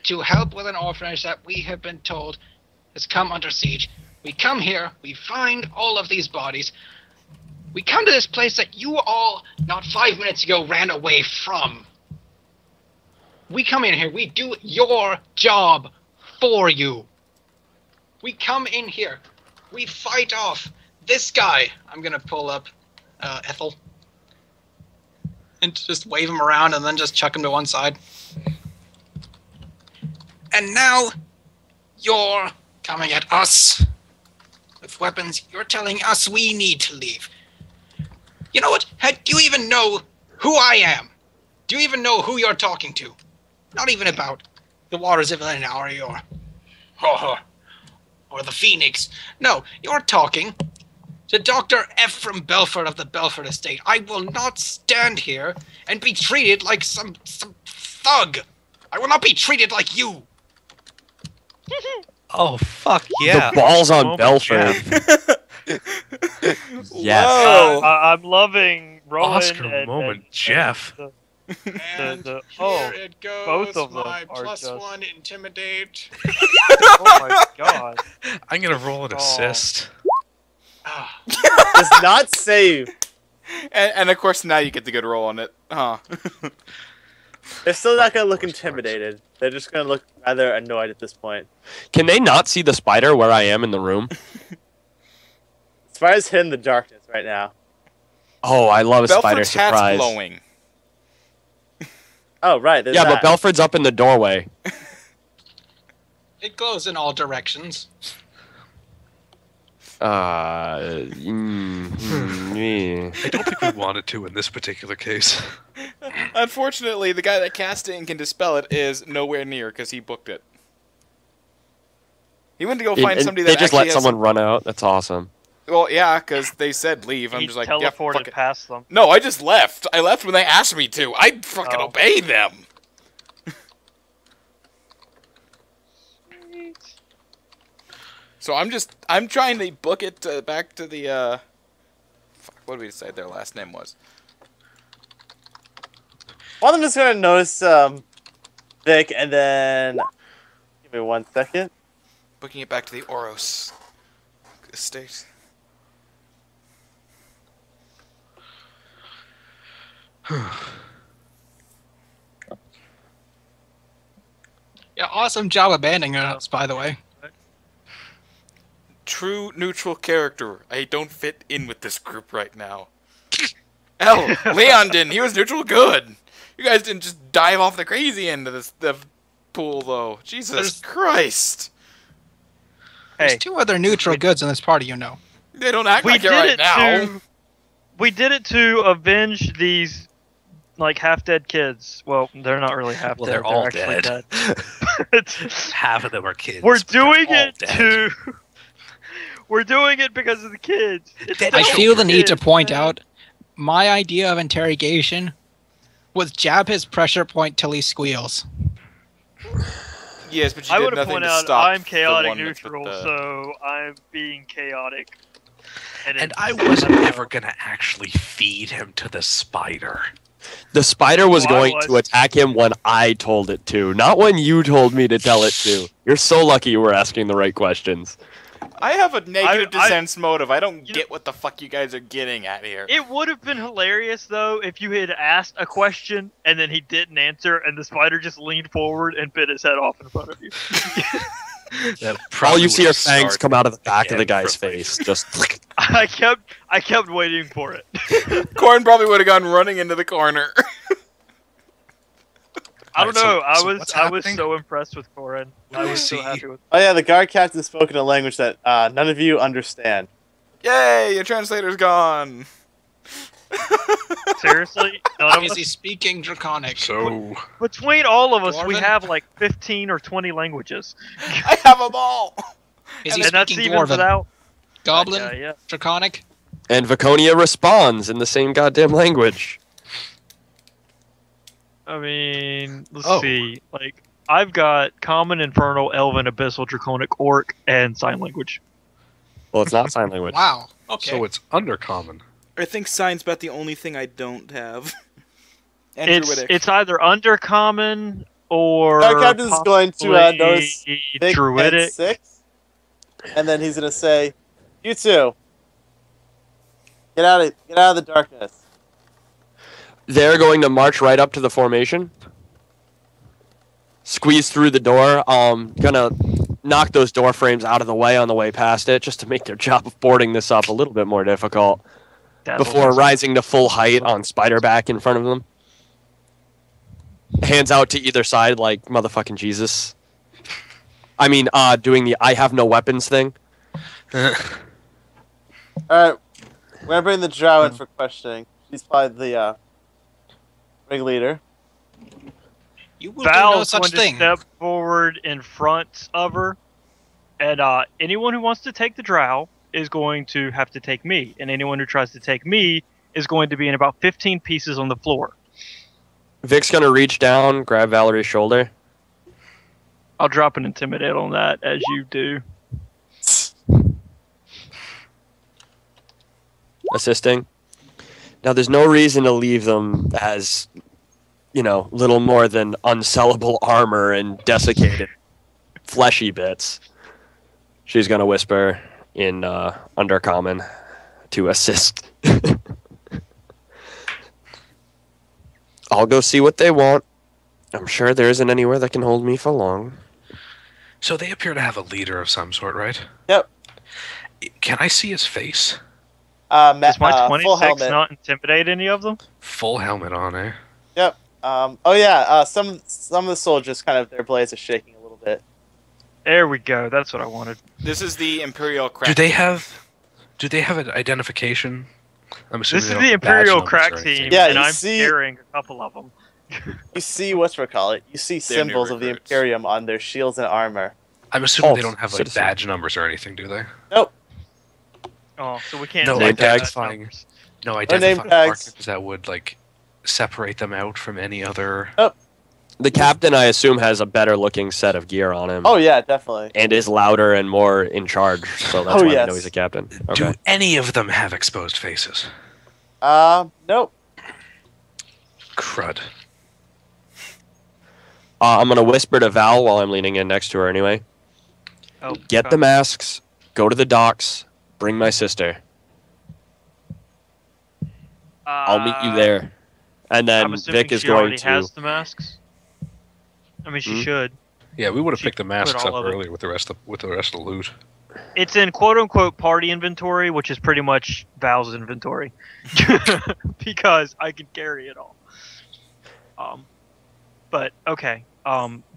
to help with an orphanage that we have been told has come under siege. We come here, we find all of these bodies. We come to this place that you all, not 5 minutes ago, ran away from. We come in here, we do your job for you. We come in here, we fight off this guy. I'm gonna pull up Ethel. And just wave him around and then just chuck him to one side. And now, you're coming at us with weapons. You're telling us we need to leave. You know what? Heck, do you even know who I am? Do you even know who you're talking to? Not even about the Waters of Elenari or the Phoenix. No, you're talking to Dr. Ephraim Belfort of the Belfort Estate. I will not stand here and be treated like some thug. I will not be treated like you. Oh, fuck yeah. The balls on Moment, Belfort. Jeff. Yes. Whoa. I'm loving Rowan Oscar and moment, Jeff. And oh, here it goes. both of them my are plus just- one intimidate. oh my god. I'm gonna roll an Oh. assist. Ah, Does not save. And of course now you get the good roll on it, huh? They're still not going to look intimidated. They're just going to look rather annoyed at this point. Can they not see the spider where I am in the room? Spider's hidden in the darkness right now. Oh, I love a spider Belford's hat's surprise. blowing. Oh, right. There's Yeah, that. but Belford's up in the doorway. It glows in all directions. I don't think we wanted to in this particular case. Unfortunately, the guy that cast it and can dispel it is nowhere near because he booked it. He went to go find somebody that they just actually let has someone run out. That's awesome. Well, yeah, because they said leave. I'm He just like, yeah, teleported fuck it. past them. No, I just left. I left when they asked me to. I fucking Oh. obeyed them. So I'm trying to book it back to the, fuck, what did we decide their last name was? One of them is going to notice Vic, and then... Give me 1 second. Booking it back to the Oros estate. Yeah, awesome job abandoning us, by the way. True neutral character. I don't fit in with this group right now. Hell, Leon didn't. He was neutral good. You guys didn't just dive off the crazy end of the pool, though. Jesus Christ. There's Hey, 2 other neutral goods in this party, you know. They don't act we like it did right it now. to. We did it to avenge these, like, half-dead kids. Well, they're not really half-dead. Well, they're all actually dead. But Half of them are kids. we're but they're doing all it dead. to. We're doing it because of the kids. It's I still feel the need to kids, point man. out my idea of interrogation was jab his pressure point till he squeals. Yes, but you I did would nothing point to out stop I'm the chaotic one that's with neutral, the- so I'm being chaotic. And I wasn't ever gonna actually feed him to the spider. The spider was Well, I going was. to attack him when I told it to, not when you told me to tell it to. You're so lucky you were asking the right questions. I have a negative I- dissent motive. I don't You get what the fuck you guys are getting at here. It would have been hilarious though if you had asked a question and then he didn't answer, and the spider just leaned forward and bit his head off in front of you. That All probably you see are would've fangs started come out of the back of the again guy's from, like, face. Just I kept waiting for it. Corn probably would have gone running into the corner. I don't Alright, so- know. I so was what's I was happening? so impressed with Corin. I was so See. happy with. Oh, yeah, the guard captain spoke in a language that none of you understand. Yay, your translator's gone. Seriously, none of Is us. he speaking Draconic? So Between all of us, we Dwarven? have like 15 or 20 languages, I have them all. Is he and that's speaking even Dwarven? without. Goblin? Yeah. Draconic? and Viconia responds in the same goddamn language. I mean, let's Oh. see. Like, I've got Common, Infernal, Elven, Abyssal, Draconic, Orc, and Sign Language. Well, it's not sign language. Wow. Okay. so it's undercommon. I think sign's about the only thing I don't have. And It's Druidic. it's either Undercommon or Guard captain's going to possibly notice Vic Druidic. at 6, and then he's going to say, "You two, get out of the darkness." They're going to march right up to the formation. Squeeze through the door. Gonna knock those door frames out of the way on the way past it, just to make their job of boarding this up a little bit more difficult. Before rising to full height on Spiderback in front of them. Hands out to either side like motherfucking Jesus. I mean, doing the I have no weapons thing. All right, we're gonna bring the drow in for questioning. She's probably the ringleader. You will do no Val's such going thing. to step forward in front of her, and anyone who wants to take the drow is going to have to take me, and anyone who tries to take me is going to be in about 15 pieces on the floor. Vic's gonna reach down, grab Valerie's shoulder. I'll drop an intimidate on that, as you do. Assisting. Now, there's no reason to leave them as, little more than unsellable armor and desiccated fleshy bits. She's gonna whisper in Undercommon to assist. I'll go see what they want. I'm sure there isn't anywhere that can hold me for long. So they appear to have a leader of some sort, right? Yep. Can I see his face? Does my Full 26 helmet. not intimidate any of them? Full helmet on, eh? Yep. Oh yeah. Some of the soldiers kind of their blades are shaking a little bit. There we go. That's what I wanted. This is the Imperial crack. Do they have an identification? I'm assuming This they is don't the have badge Imperial numbers crack or anything. team, Yeah, and you I'm see- carrying a couple of them. You see whatchamacallit. You see They're new symbols of the recruits. Imperium on their shields and armor. I'm assuming Oh, they don't have like citizen. badge numbers or anything, do they? Nope. Oh, so we can't No, take name that tags. as numbers. No name identifying tags. markers that would like separate them out from any other. The captain, I assume, has a better looking set of gear on him. Oh yeah, definitely. And is louder and more in charge, so that's Oh, why I yes. know he's a captain. Do Okay. any of them have exposed faces? Nope. Crud. I'm gonna whisper to Val while I'm leaning in next to her anyway. Oh, Get the masks, go to the docks, bring my sister. I'll meet you there. And I'm then assuming Vic is she going already to. has the masks. I mean, she Hmm? should. Yeah, we would have She picked the masks put all up of it. earlier with the rest of the loot. It's in quote unquote party inventory, which is pretty much Val's inventory, because I can carry it all. But okay.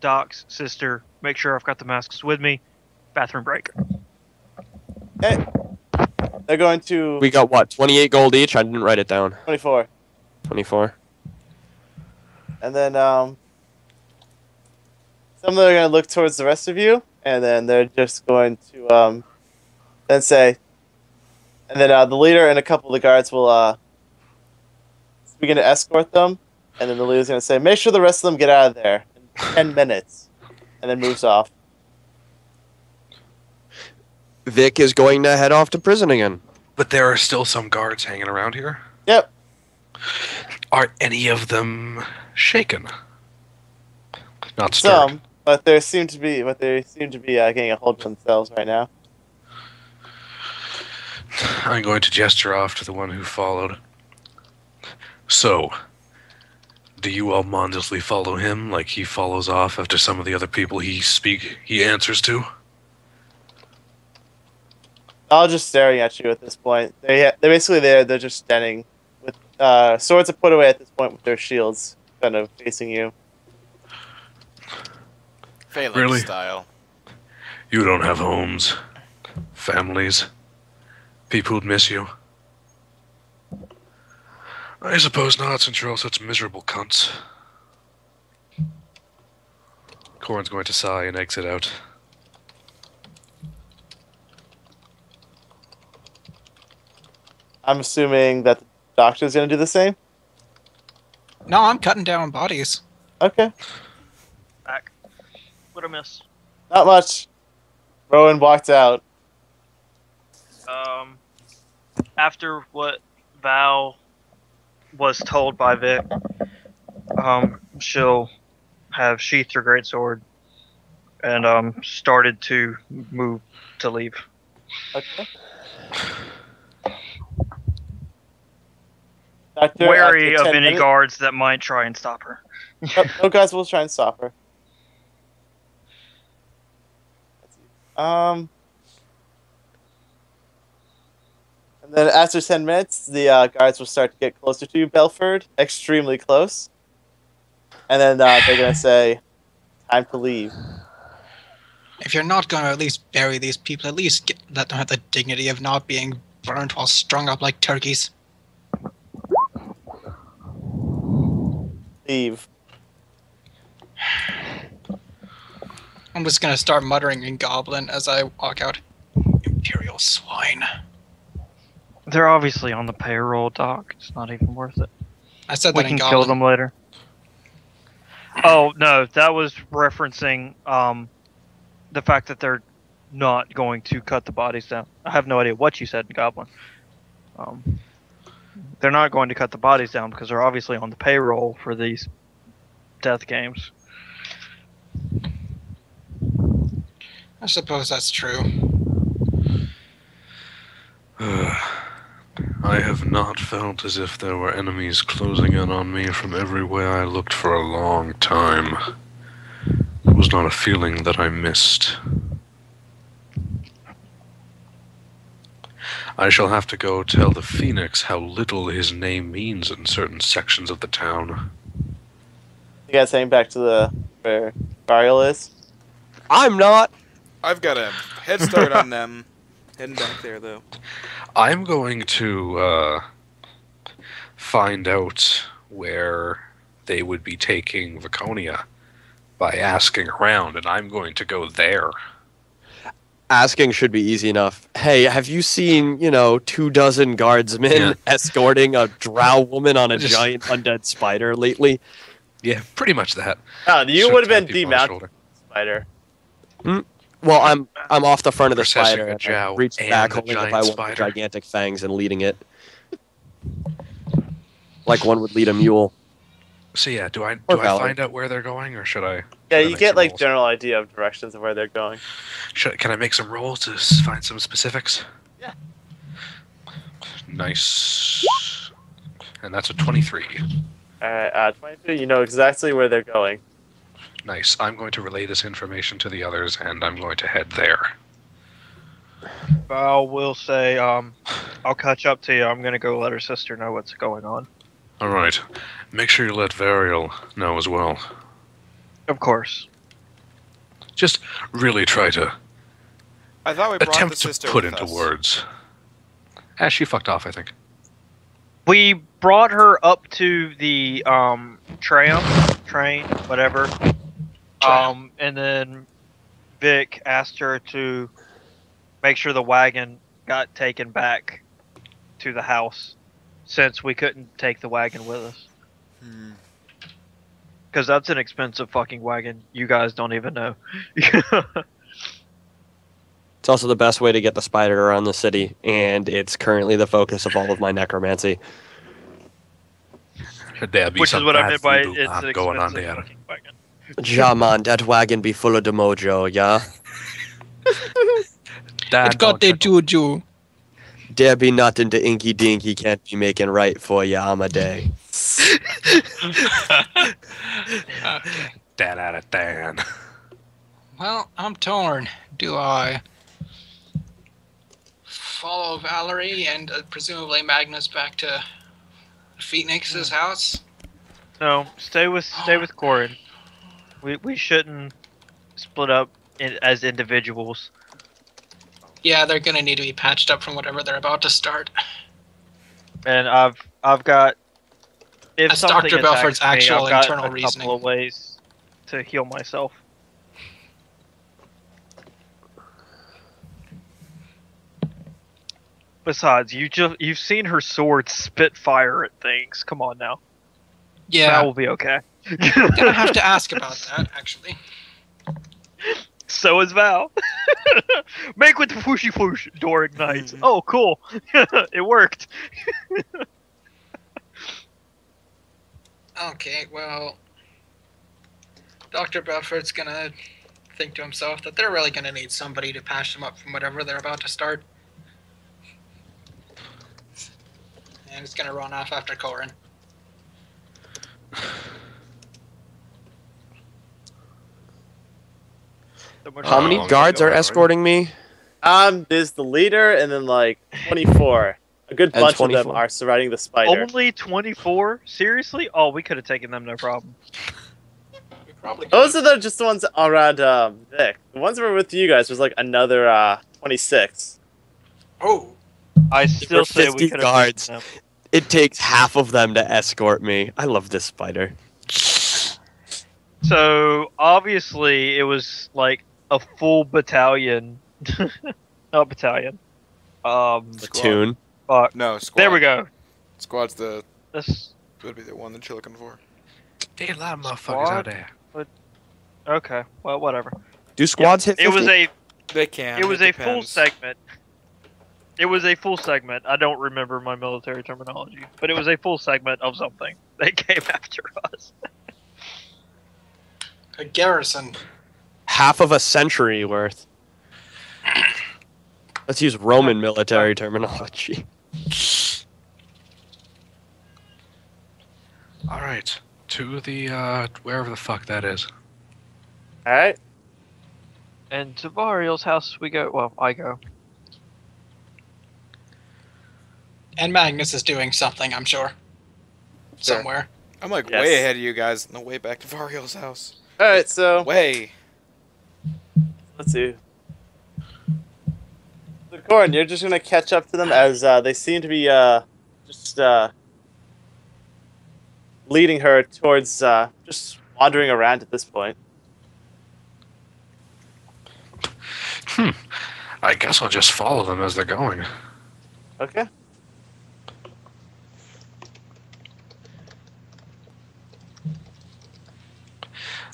Doc's sister, make sure I've got the masks with me. Bathroom break. Okay. They're going to We got what? 28 gold each. I didn't write it down. 24, 24. and then some of them are going to look towards the rest of you, and then they're just going to then say, and then the leader and a couple of the guards will begin to escort them, and then the leader's going to say, "Make sure the rest of them get out of there in 10 minutes," and then moves off. Vic is going to head off to prison again. But there are still some guards hanging around here. Yep. Are any of them shaken? Not stirred. Some, but they seem to be getting a hold of themselves right now. I'm going to gesture off to the one who followed. So, do you all mindlessly follow him like he follows off after some of the other people he answers to? All just staring at you at this point. They're basically there. They're just standing with swords are put away at this point with their shields kind of facing you. Phalanx Really? style. You don't have homes, families, people who'd miss you. I suppose not, since you're all such miserable cunts. Corin's going to sigh and exit out. I'm assuming that the doctor's going to do the same. No, I'm cutting down bodies. Okay, Back. What a miss. not much. Rowan walked out. After what Val was told by Vic, she'll have sheathed her greatsword and started to move to leave. Okay. Doctor, Wary after of 10 any minutes- guards that might try and stop her. No guys will try and stop her. And then after 10 minutes, the guards will start to get closer to you, Belford, extremely close. And then they're going to say, "Time to leave." If you're not going to at least bury these people, at least let them have the dignity of not being burnt while strung up like turkeys. Leave. I'm just going to start muttering in Goblin as I walk out. Imperial swine. They're obviously on the payroll, Doc. It's not even worth it. I said We that in can Goblin. kill them later. Oh no, that was referencing the fact that they're not going to cut the bodies down. I have no idea what you said in Goblin. They're not going to cut the bodies down because they're obviously on the payroll for these death games. I suppose that's true. I I have not felt as if there were enemies closing in on me from everywhere I looked for a long time. It was not a feeling that I missed. I shall have to go tell the Phoenix how little his name means in certain sections of the town. You guys heading back to where Burial is? I'm not. I've got a head start on them. Heading back there, though. I'm going to find out where they would be taking Viconia by asking around, and I'm going to go there. Asking should be easy enough. Hey, have you seen, 24 guardsmen escorting a drow woman on a giant undead spider lately? Yeah, pretty much that. Oh, you Sort would of have tap been people on the demounted shoulder. spider. Well, I'm off the front of the Processing spider. a and I jowl reached and back, a holding up giant by one of spider. the gigantic fangs and leading it. Like one would lead a mule. So yeah, do I Valerie. find out where they're going, or should I? Yeah, should I you make get some like rolls? general idea of directions of where they're going. Can I make some rolls to find some specifics? Yeah. Nice. And that's a 23. Alright, 22, you know exactly where they're going. Nice. I'm going to relay this information to the others, and I'm going to head there. Val will say, I'll catch up to you. I'm gonna go let her sister know what's going on. All right. Make sure you let Varial know as well. Of course. Just really try to I thought we brought the attempt to sister put with into us. words. She fucked off, I think. We brought her up to the train, whatever. And then Vic asked her to make sure the wagon got taken back to the house, since we couldn't take the wagon with us. Because that's an expensive fucking wagon. You guys don't even know. It's also the best way to get the spider around the city, and it's currently the focus of all of my necromancy. Which is what I meant by it's an going on expensive there. fucking wagon. Ja, man, that wagon be full of the mojo, yeah? It got the juju. There be nothing the inky dinky can't be making right for ya, I'm a day. Okay. Dan out of Dan. Well, I'm torn. Do I follow Valerie and presumably Magnus back to Phoenix's house? No, stay with Corin. We shouldn't split up as individuals. Yeah, they're gonna need to be patched up from whatever they're about to start. And I've got, if That's something Dr. Belford's attacks me, actual I've got internal a reasoning. couple of ways to heal myself. Besides, you've seen her sword spit fire at things. Come on now. That Yeah, will be okay. gonna have to ask about that, actually. So is Val. Make with the pushy push. Door ignites. Oh, cool. It worked. Okay, well, Dr. Belford's gonna think to himself that they're really gonna need somebody to patch them up from whatever they're about to start. And he's gonna run off after Corin. How many long guards ago are already? escorting me? There's the leader, and then like 24. A good And bunch of them 24. are surrounding the spider. Only 24? Seriously? Oh, we could have taken them, no problem. We probably Those are just the ones around Vic. The ones that were with you guys was like another 26. Oh, I still say 50 we could have guards. taken them. It takes half of them to escort me. I love this spider. So, obviously, it was like a full battalion. Not battalion. Platoon. Fuck. No, squad. There we go. Squad's This. would be the one that you're looking for. There are a lot of motherfuckers Squad? out there. Okay, well, whatever. Do squads hit 50? It was a They can. It was a full depends. segment. It was a full segment. I don't remember my military terminology, but it was a full segment of something. They came after us. a garrison. Half of a century worth. Let's use Roman military terminology. All right, to the wherever the fuck that is. All right. And to Variel's house we go. Well, I go. And Magnus is doing something, I'm sure. Sure. Somewhere. I'm like Yes. way ahead of you guys on the way back to Variel's house. All right. So Way. let's see. So, Corin, you're just gonna catch up to them as they seem to be just leading her towards just wandering around at this point. I guess I'll just follow them as they're going. Okay.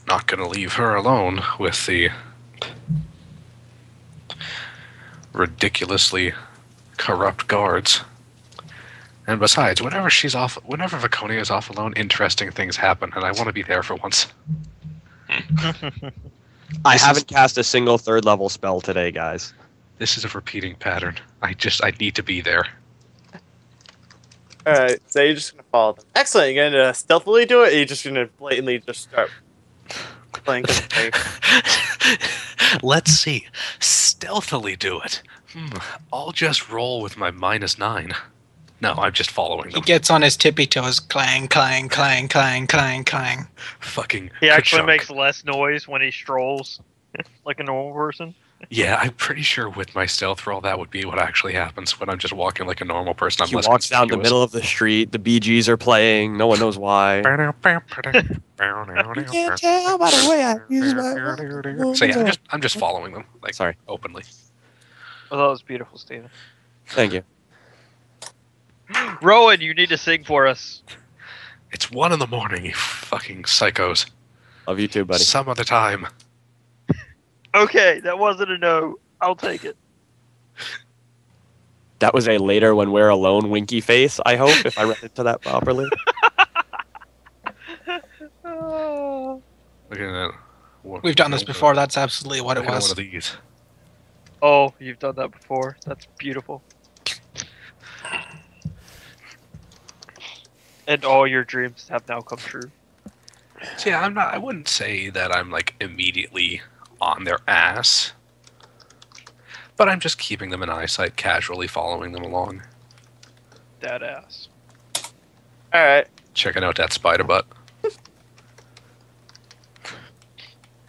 Not gonna leave her alone with the ridiculously corrupt guards. And besides, whenever Viconia is off alone, interesting things happen, and I want to be there for once. I haven't cast a single 3rd level spell today, guys. This is a repeating pattern. I need to be there. All right. So you're just gonna follow them. Excellent. You're gonna stealthily do it. Or you're just gonna blatantly just start playing. Let's see. Stealthily do it. I'll just roll with my -9. No, I'm just following He them. gets on his tippy toes, clang, clang, clang, clang, clang, clang. Fucking. He actually ka-chunk. makes less noise when he strolls, like a normal person. Yeah, I'm pretty sure with my stealth roll that would be what actually happens when I'm just walking like a normal person. I'm He less walks down the conspicuous. middle of the street. The Bee Gees are playing. No one knows why. You can't tell by the way I use my. So yeah, I'm just following them, like Sorry. openly. Oh, that was beautiful, Steven. Thank you. Rowan, you need to sing for us. It's 1 a.m, you fucking psychos. Love you too, buddy. Some other time. Okay, that wasn't a no. I'll take it. That was a later when we're alone winky face, I hope, if I read into that properly. Oh, Look at that. We've done this before, that's absolutely what it Look at one was. of these. Oh, you've done that before. That's beautiful. And all your dreams have now come true. So yeah, I wouldn't say that I'm like immediately on their ass. But I'm just keeping them in eyesight, casually following them along. Dead ass. All right. Checking out that spider butt.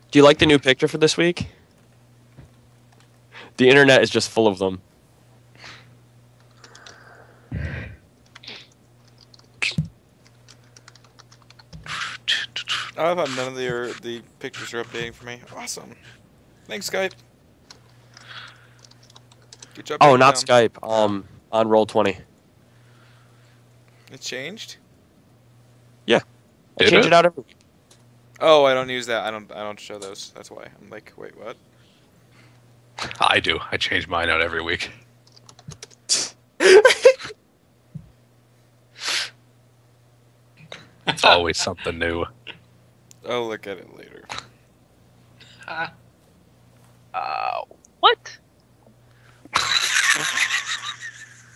Do you like the new picture for this week? The internet is just full of them. I love how none of the pictures are updating for me. Awesome. Thanks, Skype. Good job. Oh, taking not down. Skype. On Roll20. It changed. I Did change it? it out every week. Oh, I don't use that. I don't show those. That's why. I'm like, wait, what? I do. I change mine out every week. It's always something new. I'll look at it later. What?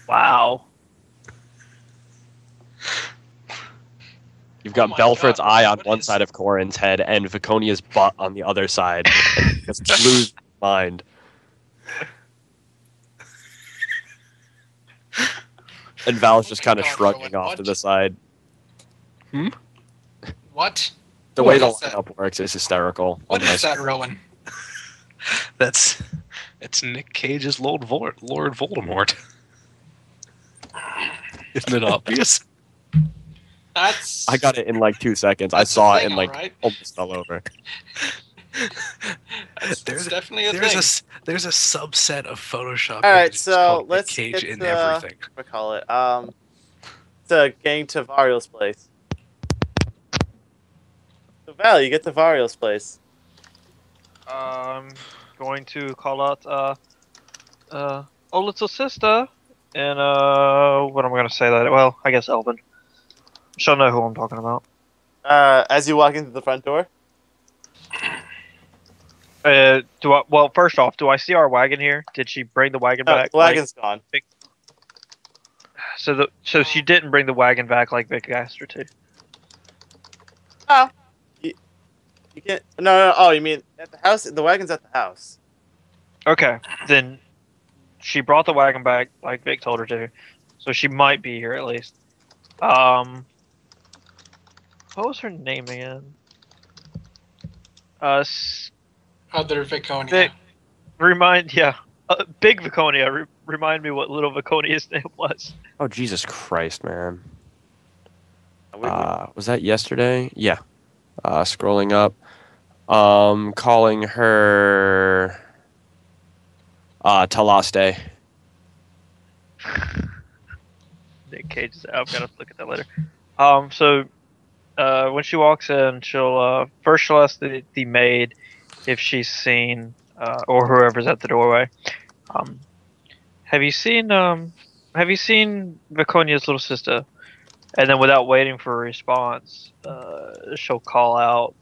Wow. You've got Oh my Belford's God, eye on what one is- side of Corin's head and Viconia's butt on the other side. Just lose mind. And Val's just Oh my kind of God, shrugging Rowan, off what? to the side. What? The What way the is that? lineup works is hysterical. What on my is that, Rowan? It's Nick Cage's Lord Voldemort. Isn't it obvious? That's. I got it in like 2 seconds. I That's saw a it thing, and like alright. almost fell over. That's There's definitely a There's thing. there's a subset of Photoshop. All right, images so called Nick let's Cage get in to, everything. what do we call it? To getting to Variel's place. So Val, you get to Variel's place. Going to call out oh little sister, and what am I gonna say that? Well, I guess Elvin. She'll know who I'm talking about. As you walk into the front door. Well, first off, do I see our wagon here? Did she bring the wagon No, back? the wagon's gone. So she didn't bring the wagon back like Vic asked her to. Oh, you can't. No. Oh, you mean at the house? The wagon's at the house. Okay, then she brought the wagon back like Vic told her to, so she might be here at least. What was her name again? Other Viconia. Vic, Big Viconia. Remind me what Little Viconia's name was. Oh, Jesus Christ, man. We- Was that yesterday? Yeah. Scrolling up. Calling her Talaste. Nick Cage is out. I've got to look at that later. So when she walks in, she'll ask the maid if she's seen or whoever's at the doorway. Have you seen Viconia's little sister? And then without waiting for a response, she'll call out,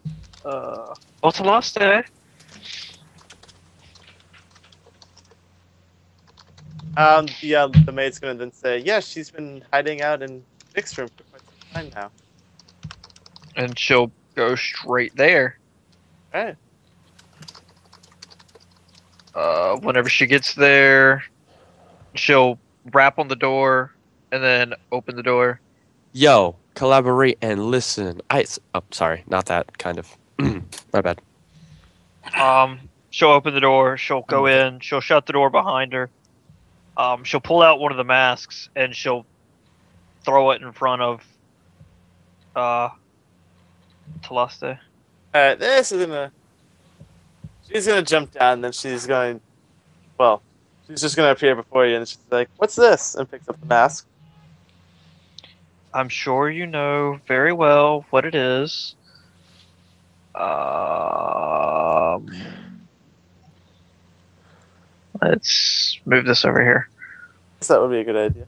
"What's the last day?" Yeah, the maid's gonna then say, yeah, she's been hiding out in Vic's room for quite some time now. And she'll go straight there. Right. Whenever she gets there, she'll rap on the door and then open the door. Yo, collaborate and listen. Sorry, not that kind of. My bad. She'll open the door. She'll go in. She'll shut the door behind her. She'll pull out one of the masks and she'll throw it in front of Talaste. Alright, she's gonna jump down, then she's going, well, she's just gonna appear before you, and she's like, what's this? And picks up the mask. I'm sure you know very well what it is. Let's move this over here. I guess that would be a good idea.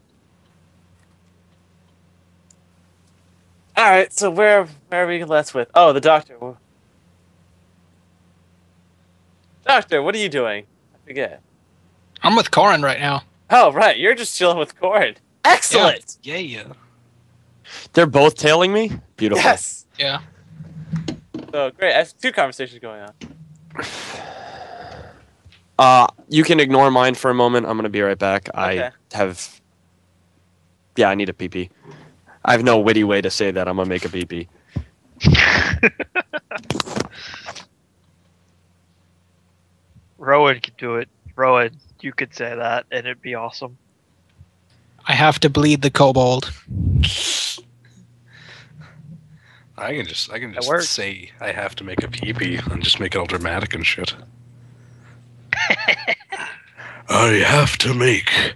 Alright, so where are we left with? Oh, the doctor. Doctor, what are you doing? I forget. I'm with Corin right now. Oh, right, you're just chilling with Cord. Excellent! Yeah. They're both tailing me? Beautiful. Yes! Yeah. So, great, I have 2 conversations going on. You can ignore mine for a moment. I'm gonna be right back. Okay. I need a pee-pee. I have no witty way to say that. I'm gonna make a pee-pee. Rowan could do it. Rowan, you could say that, and it'd be awesome. I have to bleed the kobold. I can just works. say I have to make a pee-pee and just make it all dramatic and shit. I have to make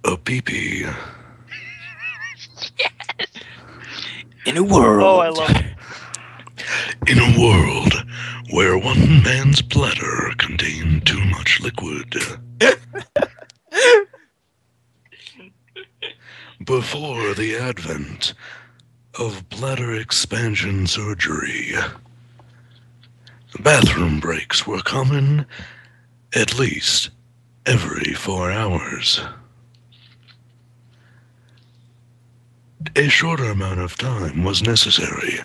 a pee-pee. In a world. Oh, I love it. In a world where one man's bladder contained too much liquid. Before the advent of bladder expansion surgery, bathroom breaks were common at least every 4 hours. A shorter amount of time was necessary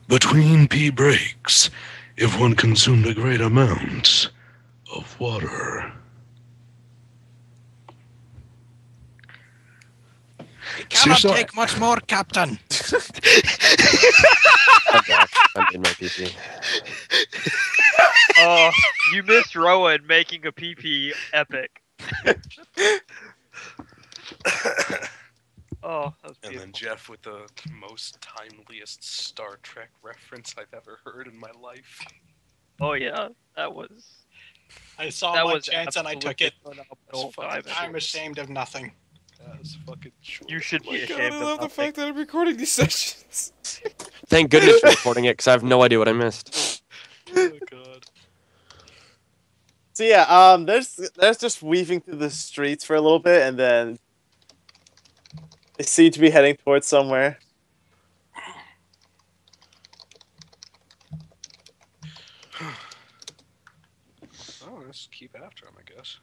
between pee breaks if one consumed a great amount of water. You cannot take much more, Captain. I'm back. I made my pee-pee. Oh, you missed Rowan making a PP epic. Oh, that was And beautiful. then Jeff with the most timeliest Star Trek reference I've ever heard in my life. Oh yeah, that was I saw that my was chance and I took it. phenomenal fucking timing. I'm ashamed of nothing. That's fucking short. You should Oh be my ashamed God, of I love the nothing. fact that I'm recording these sessions. Thank goodness you're recording it, because I have no idea what I missed. Oh my God. So yeah, there's just weaving through the streets for a little bit, and then they seem to be heading towards somewhere. Oh, let's keep after him, I guess.